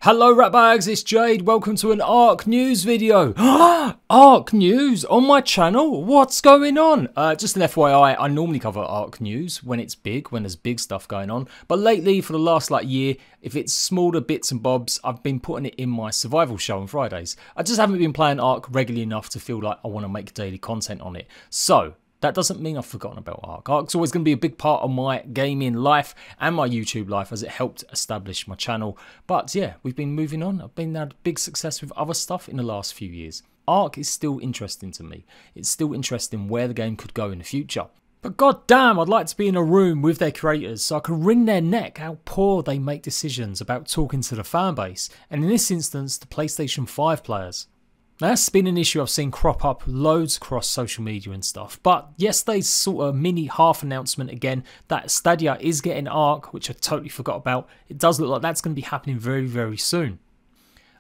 Hello ratbags, it's Jade, welcome to an Ark News video. Ark News on my channel? What's going on? Just an FYI, I normally cover Ark News when it's big, when there's big stuff going on. But lately, for the last year, if it's smaller bits and bobs, I've been putting it in my survival show on Fridays. I just haven't been playing Ark regularly enough to feel like I want to make daily content on it. So, that doesn't mean I've forgotten about Ark. Ark's always going to be a big part of my gaming life and my YouTube life as it helped establish my channel. But yeah, we've been moving on. I've had big success with other stuff in the last few years. Ark is still interesting to me. It's still interesting where the game could go in the future. But goddamn, I'd like to be in a room with their creators so I could wring their neck how poor they make decisions about talking to the fan base. And in this instance, the PlayStation 5 players. Now, that's been an issue I've seen crop up loads across social media and stuff. But yesterday's sort of mini half announcement again that Stadia is getting Ark, which I totally forgot about. It does look like that's going to be happening very, very soon.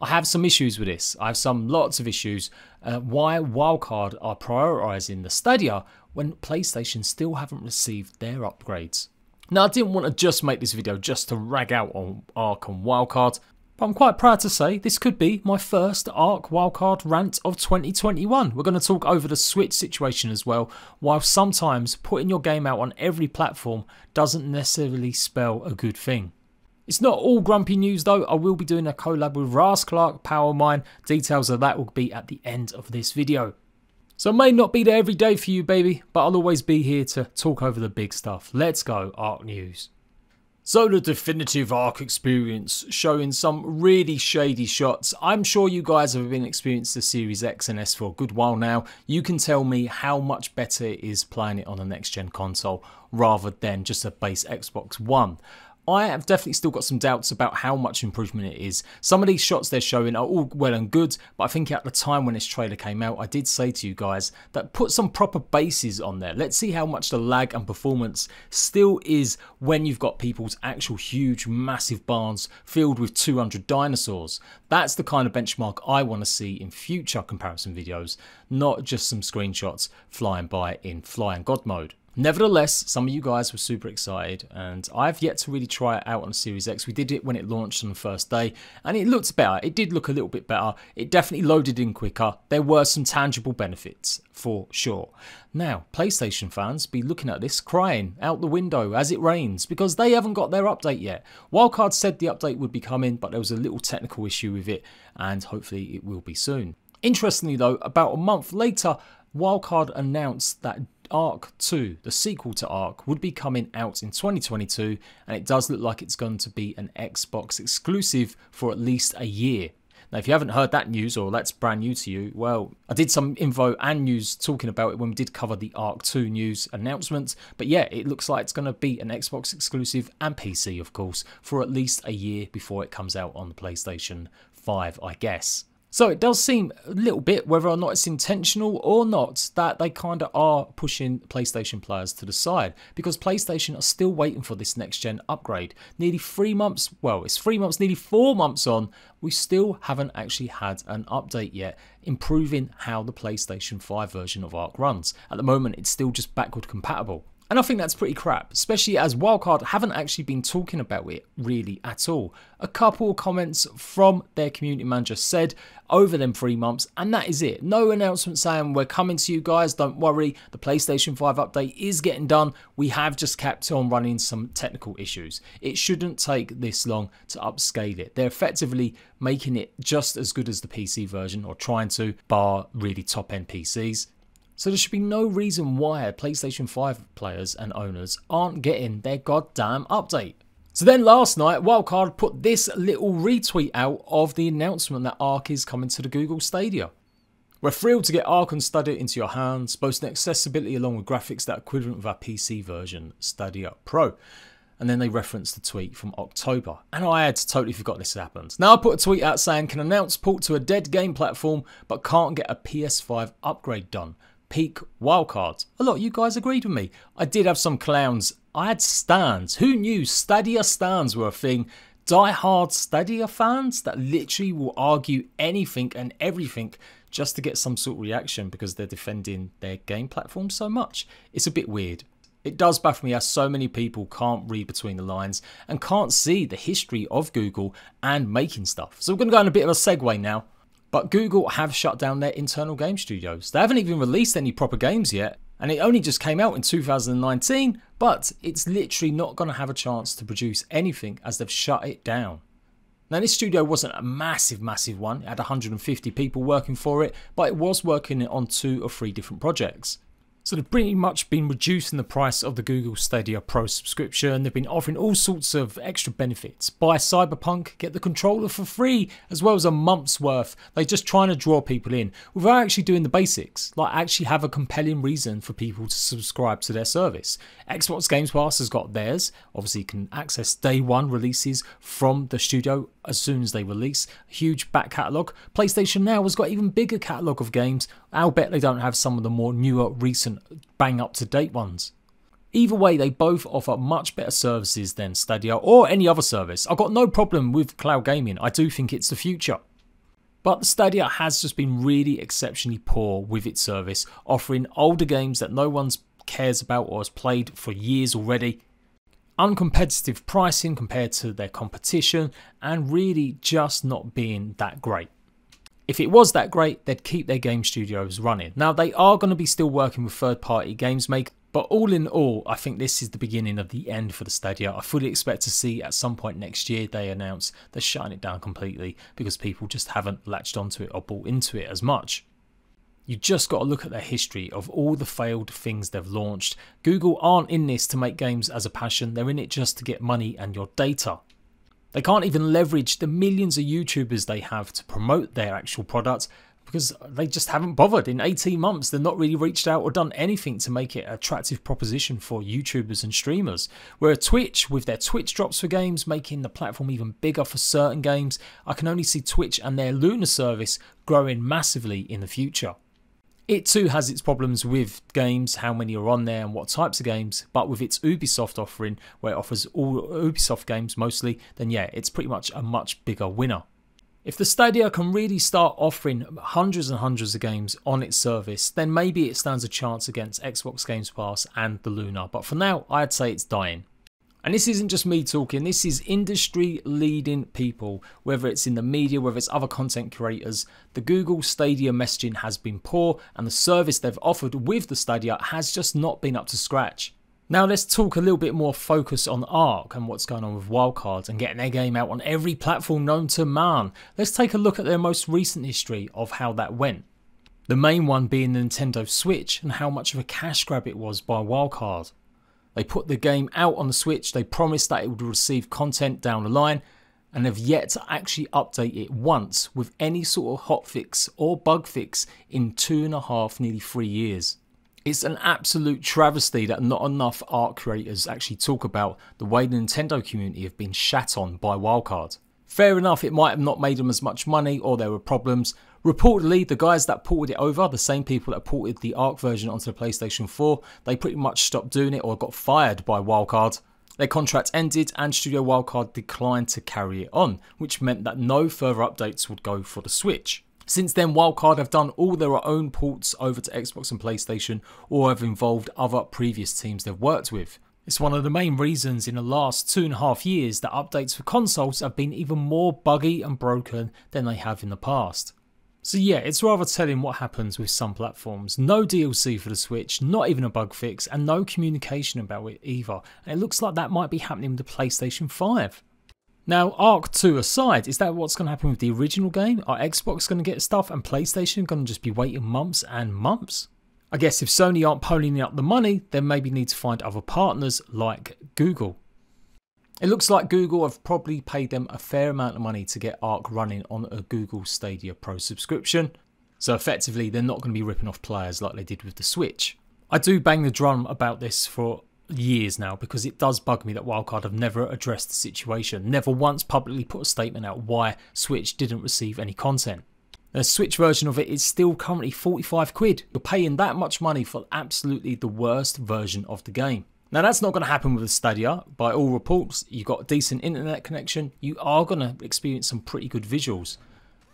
I have some issues with this. I have lots of issues. Why Wildcard are prioritising the Stadia when PlayStation still haven't received their upgrades. Now, I didn't want to just make this video just to rag out on Ark and Wildcard. But I'm quite proud to say this could be my first Ark Wildcard rant of 2021. We're going to talk over the Switch situation as well, while sometimes putting your game out on every platform doesn't necessarily spell a good thing. It's not all grumpy news though. I will be doing a collab with RANT PowerMine. Details of that will be at the end of this video. So I may not be there every day for you, baby, but I'll always be here to talk over the big stuff. Let's go, Ark News. So the definitive Ark experience, showing some really shady shots. I'm sure you guys have been experiencing the Series X and S for a good while now. You can tell me how much better it is playing it on a next gen console rather than just a base Xbox One. I have definitely still got some doubts about how much improvement it is. Some of these shots they're showing are all well and good, but I think at the time when this trailer came out, I did say to you guys that put some proper bases on there. Let's see how much the lag and performance still is when you've got people's actual huge, massive barns filled with 200 dinosaurs. That's the kind of benchmark I want to see in future comparison videos, not just some screenshots flying by in flying God mode. Nevertheless, some of you guys were super excited and I've yet to really try it out on the Series X. We did it when it launched on the first day and it looked better. It did look a little bit better. It definitely loaded in quicker. There were some tangible benefits for sure. Now, PlayStation fans be looking at this crying out the window as it rains because they haven't got their update yet. Wildcard said the update would be coming, but there was a little technical issue with it and hopefully it will be soon. Interestingly though, about a month later, Wildcard announced that Ark 2, the sequel to Ark, would be coming out in 2022 and it does look like it's going to be an Xbox exclusive for at least a year. Now if you haven't heard that news or that's brand new to you, well, I did some info and news talking about it when we did cover the Ark 2 news announcement, but yeah, it looks like it's going to be an Xbox exclusive and PC of course for at least a year before it comes out on the PlayStation 5, I guess. So it does seem a little bit, whether or not it's intentional or not, that they kind of are pushing PlayStation players to the side because PlayStation are still waiting for this next gen upgrade. Nearly 3 months, well, it's 3 months, nearly 4 months on, we still haven't actually had an update yet, improving how the PlayStation 5 version of Ark runs. At the moment, it's still just backward compatible. And I think that's pretty crap, especially as Wildcard haven't actually been talking about it really at all. A couple of comments from their community manager said over them 3 months, and that is it. No announcement saying we're coming to you guys, don't worry, the PlayStation 5 update is getting done. We have just kept on running some technical issues. It shouldn't take this long to upscale it. They're effectively making it just as good as the PC version, or trying to, bar really top-end PCs. So there should be no reason why PlayStation 5 players and owners aren't getting their goddamn update. So then last night, Wildcard put this little retweet out of the announcement that Ark is coming to the Google Stadia. We're thrilled to get Ark and Stadia into your hands, boasting accessibility along with graphics that are equivalent with our PC version, Stadia Pro. And then they referenced the tweet from October. And I had totally forgot this happened. Now I put a tweet out saying, can announce port to a dead game platform, but can't get a PS5 upgrade done. Peak Wildcard. A lot of you guys agreed with me. I did have some clowns. I had stans. Who knew Stadia stans were a thing? Die-hard Stadia fans that literally will argue anything and everything just to get some sort of reaction because they're defending their game platform so much. It's a bit weird. It does baffle me how so many people can't read between the lines and can't see the history of Google and making stuff. So we're going to go on a bit of a segue now. But Google have shut down their internal game studios. They haven't even released any proper games yet, and it only just came out in 2019, but it's literally not going to have a chance to produce anything as they've shut it down. Now this studio wasn't a massive one, it had 150 people working for it, but it was working on 2 or 3 different projects. So they've pretty much been reducing the price of the Google Stadia Pro subscription. They've been offering all sorts of extra benefits. Buy Cyberpunk, get the controller for free, as well as a month's worth. They're just trying to draw people in without actually doing the basics, like actually have a compelling reason for people to subscribe to their service. Xbox Games Pass has got theirs. Obviously you can access day 1 releases from the studio as soon as they release. A huge back catalogue. PlayStation Now has got even bigger catalogue of games. I'll bet they don't have some of the more newer, recent, bang up to date ones. Either way, they both offer much better services than Stadia or any other service. I've got no problem with cloud gaming. I do think it's the future. But the Stadia has just been really exceptionally poor with its service, offering older games that no one cares about or has played for years already. Uncompetitive pricing compared to their competition, and really just not being that great. If it was that great, they'd keep their game studios running. Now they are going to be still working with third-party games makers, but all in all, I think this is the beginning of the end for the Stadia. I fully expect to see at some point next year they announce they're shutting it down completely because people just haven't latched onto it or bought into it as much. You just got to look at their history of all the failed things they've launched. Google aren't in this to make games as a passion, they're in it just to get money and your data. They can't even leverage the millions of YouTubers they have to promote their actual product because they just haven't bothered. In 18 months, they've not really reached out or done anything to make it an attractive proposition for YouTubers and streamers. Where Twitch, with their Twitch drops for games, making the platform even bigger for certain games, I can only see Twitch and their Luna service growing massively in the future. It too has its problems with games, how many are on there and what types of games, but with its Ubisoft offering, where it offers all Ubisoft games mostly, then yeah, it's pretty much a much bigger winner. If the Stadia can really start offering hundreds and hundreds of games on its service, then maybe it stands a chance against Xbox Games Pass and the Luna, but for now, I'd say it's dying. And this isn't just me talking, this is industry leading people, whether it's in the media, whether it's other content creators. The Google Stadia messaging has been poor and the service they've offered with the Stadia has just not been up to scratch. Now let's talk a little bit more focus on Ark and what's going on with Wildcard and getting their game out on every platform known to man. Let's take a look at their most recent history of how that went. The main one being the Nintendo Switch and how much of a cash grab it was by Wildcard. They put the game out on the Switch, they promised that it would receive content down the line, and they've yet to actually update it once with any sort of hotfix or bug fix in 2.5, nearly 3 years. It's an absolute travesty that not enough Ark creators actually talk about the way the Nintendo community have been shat on by Wildcard. Fair enough, it might have not made them as much money or there were problems. Reportedly, the guys that ported it over, the same people that ported the Ark version onto the PlayStation 4, they pretty much stopped doing it or got fired by Wildcard. Their contract ended and Studio Wildcard declined to carry it on, which meant that no further updates would go for the Switch. Since then, Wildcard have done all their own ports over to Xbox and PlayStation or have involved other previous teams they've worked with. It's one of the main reasons in the last 2.5 years that updates for consoles have been even more buggy and broken than they have in the past. So yeah, it's rather telling what happens with some platforms. No DLC for the Switch, not even a bug fix, and no communication about it either. And it looks like that might be happening with the PlayStation 5. Now, Ark 2 aside, is that what's going to happen with the original game? Are Xbox going to get stuff and PlayStation going to just be waiting months and months? I guess if Sony aren't ponying up the money, then maybe need to find other partners like Google. It looks like Google have probably paid them a fair amount of money to get Ark running on a Google Stadia Pro subscription. So effectively, they're not going to be ripping off players like they did with the Switch. I do bang the drum about this for years now because it does bug me that Wildcard have never addressed the situation, never once publicly put a statement out why Switch didn't receive any content. The Switch version of it is still currently 45 quid. You're paying that much money for absolutely the worst version of the game. Now that's not going to happen with the Stadia. By all reports, you've got a decent internet connection, you are going to experience some pretty good visuals.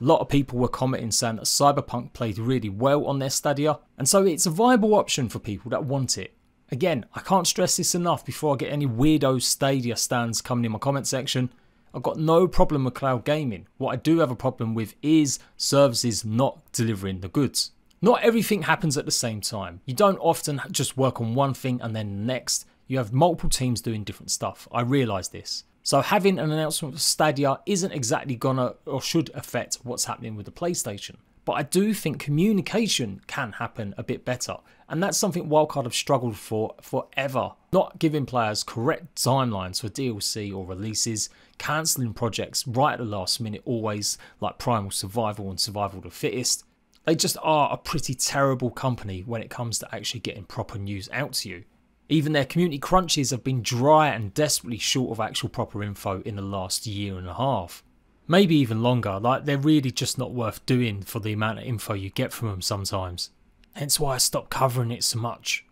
A lot of people were commenting saying that Cyberpunk played really well on their Stadia, and so it's a viable option for people that want it. Again, I can't stress this enough before I get any weirdo Stadia stands coming in my comment section. I've got no problem with cloud gaming. What I do have a problem with is services not delivering the goods. Not everything happens at the same time. You don't often just work on one thing and then the next. You have multiple teams doing different stuff. I realise this. So having an announcement for Stadia isn't exactly gonna or should affect what's happening with the PlayStation. But I do think communication can happen a bit better. And that's something Wildcard have struggled for forever. Not giving players correct timelines for DLC or releases, cancelling projects right at the last minute always, like Primal Survival and Survival of the Fittest. They just are a pretty terrible company when it comes to actually getting proper news out to you. Even their community crunches have been dry and desperately short of actual proper info in the last year and a half. Maybe even longer, like they're really just not worth doing for the amount of info you get from them sometimes. Hence why I stopped covering it so much.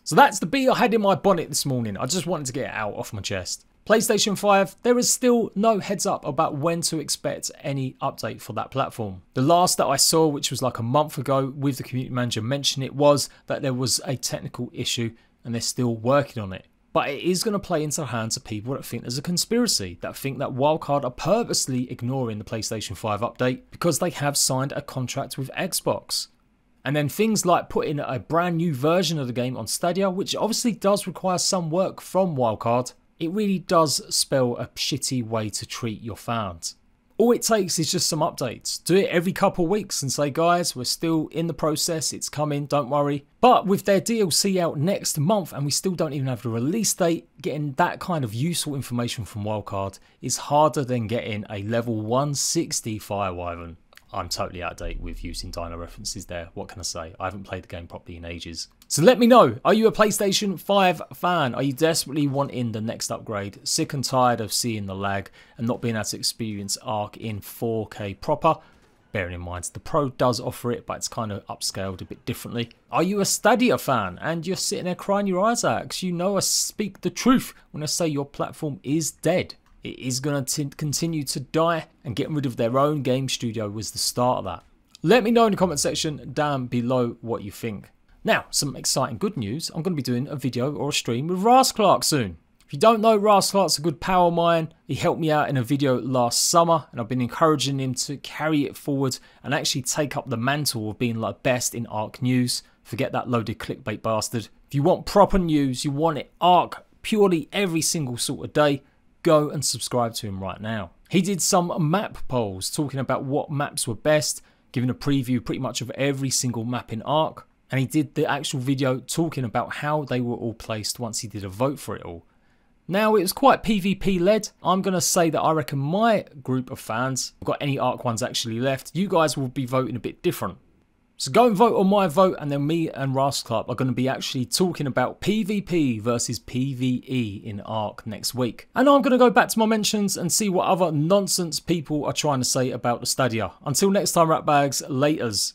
So that's the bee I had in my bonnet this morning. I just wanted to get it out off my chest. PlayStation 5, there is still no heads up about when to expect any update for that platform. The last that I saw, which was like a month ago with the community manager mentioning it, was that there was a technical issue and they're still working on it. But it is going to play into the hands of people that think there's a conspiracy, that think that Wildcard are purposely ignoring the PlayStation 5 update because they have signed a contract with Xbox. And then things like putting a brand new version of the game on Stadia, which obviously does require some work from Wildcard, it really does spell a shitty way to treat your fans. All it takes is just some updates. Do it every couple of weeks and say, guys, we're still in the process, it's coming, don't worry. But with their DLC out next month and we still don't even have the release date, getting that kind of useful information from Wildcard is harder than getting a level 160 Fire Wyvern. I'm totally out of date with using dino references there. What can I say? I haven't played the game properly in ages. So let me know, are you a PlayStation 5 fan? Are you desperately wanting the next upgrade? Sick and tired of seeing the lag and not being able to experience Ark in 4K proper? Bearing in mind the Pro does offer it, but it's kind of upscaled a bit differently. Are you a Stadia fan and you're sitting there crying your eyes out because you know I speak the truth when I say your platform is dead? It is going to continue to die, and getting rid of their own game studio was the start of that. Let me know in the comment section down below what you think. Now, some exciting good news. I'm going to be doing a video or a stream with RASClark soon. If you don't know, RASClark's a good pal of mine. He helped me out in a video last summer, and I've been encouraging him to carry it forward and actually take up the mantle of being like best in Ark news. Forget that loaded clickbait bastard. If you want proper news, you want it Ark purely every single sort of day, go and subscribe to him right now. He did some map polls talking about what maps were best, giving a preview pretty much of every single map in Ark, and he did the actual video talking about how they were all placed once he did a vote for it all. Now, it was quite PvP led. I'm going to say that I reckon my group of fans, I've got any Ark ones actually left, you guys will be voting a bit different. So go and vote on my vote, and then me and RASClark are going to be actually talking about PvP versus PvE in Ark next week. And I'm going to go back to my mentions and see what other nonsense people are trying to say about the Stadia. Until next time, ratbags, laters.